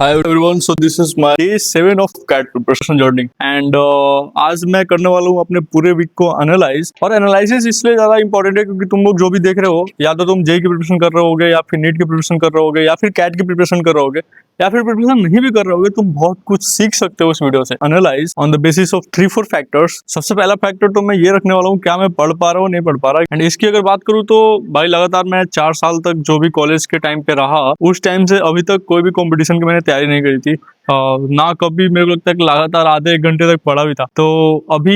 Hi everyone, so this is my day 7 of CAT preparation journey and आज मैं करने वाला हूँ अपने पूरे वीक को एनालाइज। और एनालिसिस इसलिए ज्यादा इंपॉर्टेंट है क्योंकि तुम लोग जो भी देख रहे हो, या तो तुम जेई की प्रिपरेशन कर रहे होगे, या फिर नीट की प्रिपरेशन कर रहे होगे, या फिर कैट की प्रिपरेशन कर रहे होगे, या फिर प्रिपरेशन नहीं भी कर रहे होगे, तुम बहुत कुछ सीख सकते हो इस वीडियो से। Analyse on the basis of 3-4 factors. सबसे पहला फैक्टर तो मैं ये रखने वाला हूँ, क्या मैं पढ़ पा रहा हूँ, नहीं पढ़ पा रहा। एंड इसकी अगर बात करूँ तो भाई लगातार मैं 4 साल तक जो भी कॉलेज के टाइम पे रहा, उस टाइम से अभी तक कोई भी कॉम्पिटिशन की मैंने तैयारी नहीं करी थी। ना कभी मेरे को लगता है कि लगातार आधे 1 घंटे तक पढ़ा भी था। तो अभी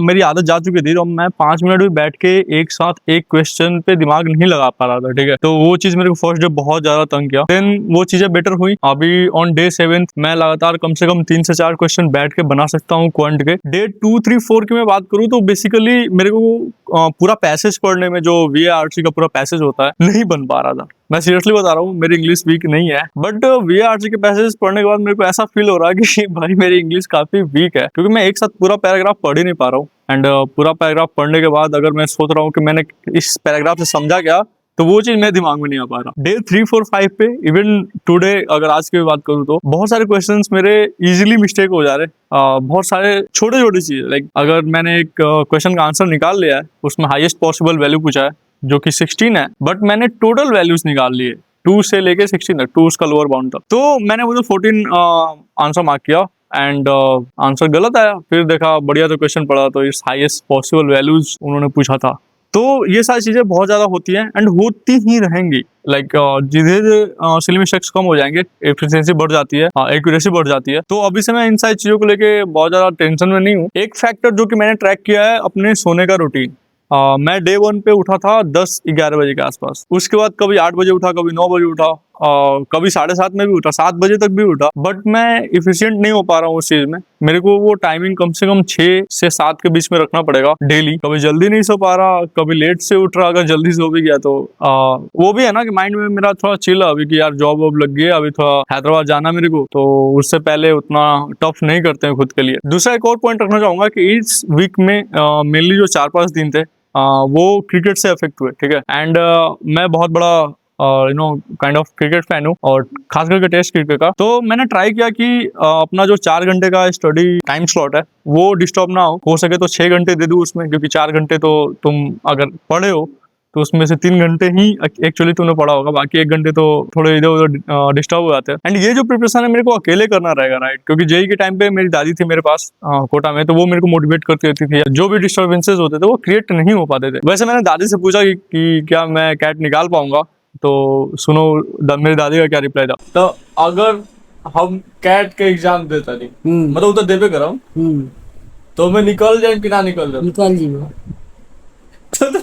मेरी आदत जा चुकी थी, तो मैं 5 मिनट भी बैठ के एक साथ एक क्वेश्चन पे दिमाग नहीं लगा पा रहा था, ठीक है। तो वो चीज मेरे को फर्स्ट डे बहुत ज्यादा तंग किया। देन वो चीजें बेटर हुई। अभी ऑन डे 7 मैं लगातार कम से कम 3 से 4 क्वेश्चन बैठ के बना सकता हूँ क्वांट के। डे 2, 3, 4 की मैं बात करूँ तो बेसिकली मेरे को पूरा पैसेज पढ़ने में, जो VARC का पूरा पैसेज होता है, नहीं बन पा रहा था। मैं सीरियसली बता रहा हूँ, मेरी इंग्लिश वीक नहीं है, बट VARC के पैसेज पढ़ने के बाद मेरे को ऐसा फील हो रहा है कि भाई मेरी इंग्लिश काफी वीक है, क्योंकि मैं एक साथ पूरा पैराग्राफ पढ़ ही नहीं पा रहा हूँ। एंड पूरा पैराग्राफ पढ़ने के बाद अगर मैं सोच रहा हूँ कि मैंने इस पैराग्राफ से समझा क्या, तो वो चीज मेरे दिमाग में नहीं आ पा रहा। डे 3, 4, 5 पे, इवन टुडे अगर आज की बात करूँ तो बहुत सारे क्वेश्चंस मेरे इजीली मिस्टेक हो जा रहे। बहुत सारे छोटे छोटे चीज, लाइक अगर मैंने एक क्वेश्चन का आंसर निकाल लिया है, उसमें हाईएस्ट पॉसिबल वैल्यू पूछा है जो कि 16 है, बट मैंने टोटल वैल्यूज निकाल लिए 2 से लेके 16 तक, 2 उसका लोअर बाउंड था। तो मैंने वो जो 14 आंसर मार्क किया एंड आंसर गलत आया। फिर देखा, बढ़िया तो क्वेश्चन पढ़ा तो इस हाईएस्ट पॉसिबल वैल्यूज उन्होंने पूछा था। तो ये सारी चीजें बहुत ज्यादा होती हैं एंड होती ही रहेंगी। लाइक धीरे सिली मिस्टेक्स कम हो जाएंगे, एफिशिएंसी बढ़ जाती है, एक्यूरेसी बढ़ जाती है। तो अभी से मैं इन सारी चीजों को लेके बहुत ज्यादा टेंशन में नहीं हूँ। एक फैक्टर जो कि मैंने ट्रैक किया है, अपने सोने का रूटीन। मैं डे 1 पे उठा था 10-11 बजे के आसपास। उसके बाद कभी 8 बजे उठा, कभी 9 बजे उठा, कभी 7:30 में भी उठा, 7 बजे तक भी उठा। बट मैं इफिशिएंट नहीं हो पा रहा हूँ उस चीज में। मेरे को वो टाइमिंग कम से कम 6 से 7 के बीच में रखना पड़ेगा डेली। कभी जल्दी नहीं सो पा रहा, कभी लेट से उठ रहा। अगर जल्दी सो भी गया तो वो भी है ना कि माइंड में मेरा थोड़ा चिल है अभी कि यार जॉब वॉब लग गई है, अभी थोड़ा हैदराबाद जाना मेरे को, तो उससे पहले उतना टफ नहीं करते हैं खुद के लिए। दूसरा एक और पॉइंट रखना चाहूंगा कि इस वीक में मेनली जो 4-5 दिन थे, वो क्रिकेट से अफेक्ट हुए, ठीक है। एंड मैं बहुत बड़ा काइंड ऑफ क्रिकेट फैन हूँ, और खास करके टेस्ट क्रिकेट का। तो मैंने ट्राई किया कि अपना जो 4 घंटे का स्टडी टाइम स्लॉट है वो डिस्टर्ब ना हो सके तो 6 घंटे दे दूँ उसमें, क्योंकि 4 घंटे तो तुम अगर पढ़े हो तो उसमें से 3 घंटे ही एक्चुअली तुमने पढ़ा होगा, बाकी 1 घंटे तो थोड़े इधर उधर डिस्टर्ब हो जाते हैं। एंड ये जो प्रिपरेशन है मेरे को अकेले करना रहेगा, राइट, क्योंकि जेई के टाइम पे मेरी दादी थी मेरे पास कोटा में, तो वो मेरे को मोटिवेट करती रहती थी। जो भी डिस्टर्बेंसेस होते थे वो क्रिएट नहीं हो पाते थे। वैसे मैंने दादी से पूछा कि क्या मैं कैट निकाल पाऊंगा, तो सुनो मेरी दादी का क्या रिप्लाई था। तो अगर हम कैट के एग्जाम देता नहीं, मतलब उधर देवे कराऊं, तो मैं निकल जाए कि ना निकल जाए? निकल जीवो। तो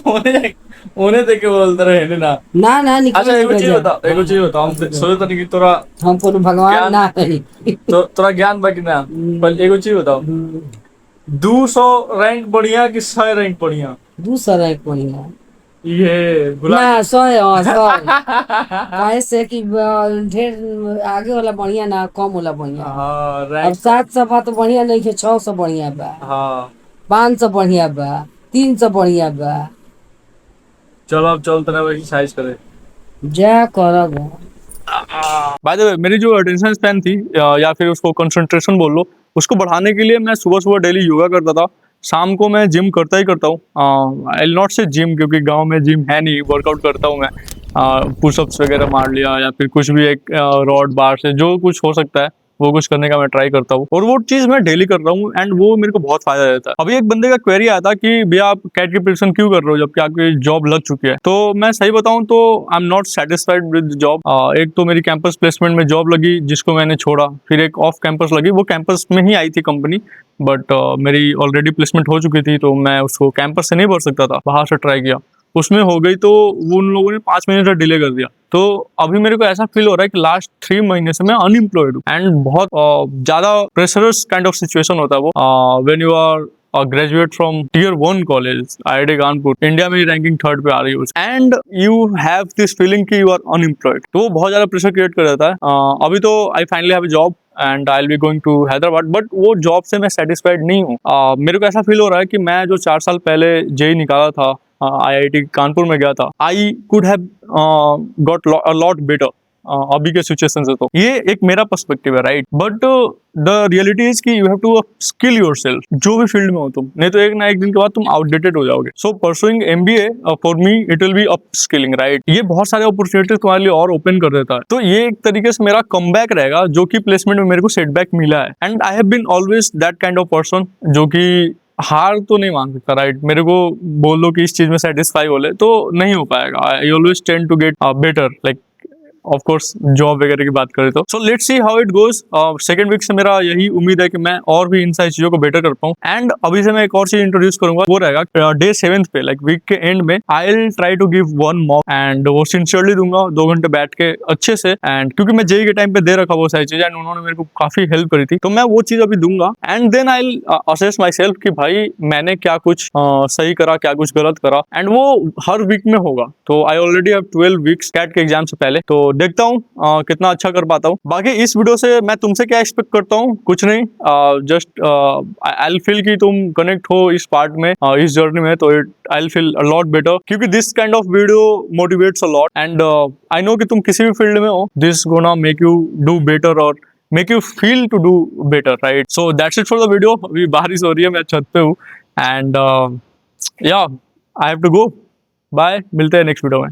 होने दे के बोलते रहे ना ना निकल। अच्छा एगो चीज बता हम सोचे तनी कि तोरा हम कोनो भगवान ना है। तो तोरा ज्ञान बा कि ना, पर एगो चीज बताओ, 200 रैंक बढ़िया कि 100 रैंक बढ़िया? 200 रैंक बढ़िया। ये भुला ना 100 काहे से कि ढेर आगे वाला बढ़िया ना, कम वाला बढ़िया। हाँ अब रैंक 700 बा तो बढ़िया नहीं है, 600 बढ़िया बा, हाँ 500 बढ़िया बा, 300 बढ़िया बा। चलो अब चल तना एक्सरसाइज करे जा करब। बाय द वे, मेरी जो अटेंशन स्पैन थी, या फिर उसको कंसंट्रेशन बोल लो, उसको बढ़ाने के लिए मैं सुबह सुबह डेली योगा करता था। शाम को मैं जिम करता ही करता हूँ। आई नॉट से जिम, क्योंकि गांव में जिम है नहीं। वर्कआउट करता हूँ मैं, पुशअप्स वगैरह मार लिया, या फिर कुछ भी एक रॉड बार से जो कुछ हो सकता है वो कुछ करने का मैं ट्राई करता हूँ, और वो चीज मैं डेली कर रहा हूँ एंड वो मेरे को बहुत फायदा देता है। अभी एक बंदे का क्वेरी आया था कि भैया आप कैट की प्रिपरेशन क्यों कर रहे हो जबकि आपकी जॉब लग चुकी है। तो मैं सही बताऊं तो I am not satisfied with job. एक तो मेरी कैंपस प्लेसमेंट में जॉब लगी जिसको मैंने छोड़ा, फिर एक ऑफ कैंपस लगी, वो कैंपस में ही आई थी कंपनी, बट मेरी ऑलरेडी प्लेसमेंट हो चुकी थी, तो मैं उसको कैंपस से नहीं भर सकता था, बाहर से ट्राई किया, उसमें हो गई, तो वो उन लोगों ने 5 महीने तक डिले कर दिया। तो अभी मेरे को ऐसा फील हो रहा है कि लास्ट 3 महीने से मैं अनएम्प्लॉयड हूँ, एंड बहुत ज्यादा प्रेशरस काइंड ऑफ सिचुएशन होता है वो, when you are graduate from Tier 1 college, IIT Kanpur, India में रैंकिंग 3rd पे आ रही है, and you have this feeling कि यू आर अनएम्प्लॉयड। तो वो बहुत ज्यादा प्रेशर क्रिएट कर देता है। अभी तो I finally have a job and I will be going to Hyderabad, but वो जॉब से मैं सेटिस्फाइड नहीं हूँ। मेरे को ऐसा फील हो रहा है कि मैं जो 4 साल पहले जेई निकाला था, IIT कानपुर में गया था, I could have got a lot better अभी के सिचुएशन से। तो ये एक मेरा पर्सपेक्टिव है, right. But the reality is कि you have to skill yourself, जो भी फील्ड में हो तुम, नहीं तो एक ना एक दिन के बाद तुम आउटडेटेड हो जाओगे। So pursuing MBA for me it will be upskilling, right. ये बहुत सारे अपॉर्चुनिटीज तुम्हारे लिए और ओपन कर देता है। तो ये एक तरीके से मेरा कमबैक रहेगा, जो कि प्लेसमेंट में मेरे को सेटबैक मिला है। And I have been always that kind of person जो कि हार तो नहीं मान सकता, राइट। मेरे को बोल दो कि इस चीज में सेटिस्फाई हो ले तो नहीं हो पाएगा। I always tend to get better, like of course job वगैरह की बात करें तो। So let's see how it goes. Second week से मेरा यही उम्मीद है कि मैं और भी इन सारी चीजों को बेटर कर पाऊँ। एंड अभी से मैं एक और चीज इंट्रोड्यूस करूंगा, वो रहेगा डे 7 पे, लाइक वीक के एंड में I will try to give 1 mock, and वो सिंसियरली दूंगा 2 घंटे बैठ के अच्छे से। एंड क्योंकि मैं जेई के टाइम पे दे रखा वो सारी चीजें, एंड उन्होंने मेरे को काफी हेल्प करी थी, तो मैं वो चीज अभी दूंगा। And then I will assess myself कि भाई मैंने क्या कुछ सही करा, क्या कुछ गलत करा, एंड वो हर वीक में होगा। तो I already have 12 weeks CAT के एग्जाम से पहले, तो देखता हूँ कितना अच्छा कर पाता हूँ। बाकी इस वीडियो से मैं तुमसे क्या एक्सपेक्ट करता हूँ, कुछ नहीं, जस्ट आई विल फील कि तुम कनेक्ट हो इस पार्ट में, इस जर्नी में, तो I will feel a lot better, क्योंकि this kind of video motivates a lot. And I know कि तुम किसी भी फील्ड में हो, this gonna make you do better और make you feel to do better, right. So that's it for the video. अभी बारिश हो रही है, मैं छत पे हूँ, and yeah I have to go. Bye, मिलते हैं नेक्स्ट वीडियो में।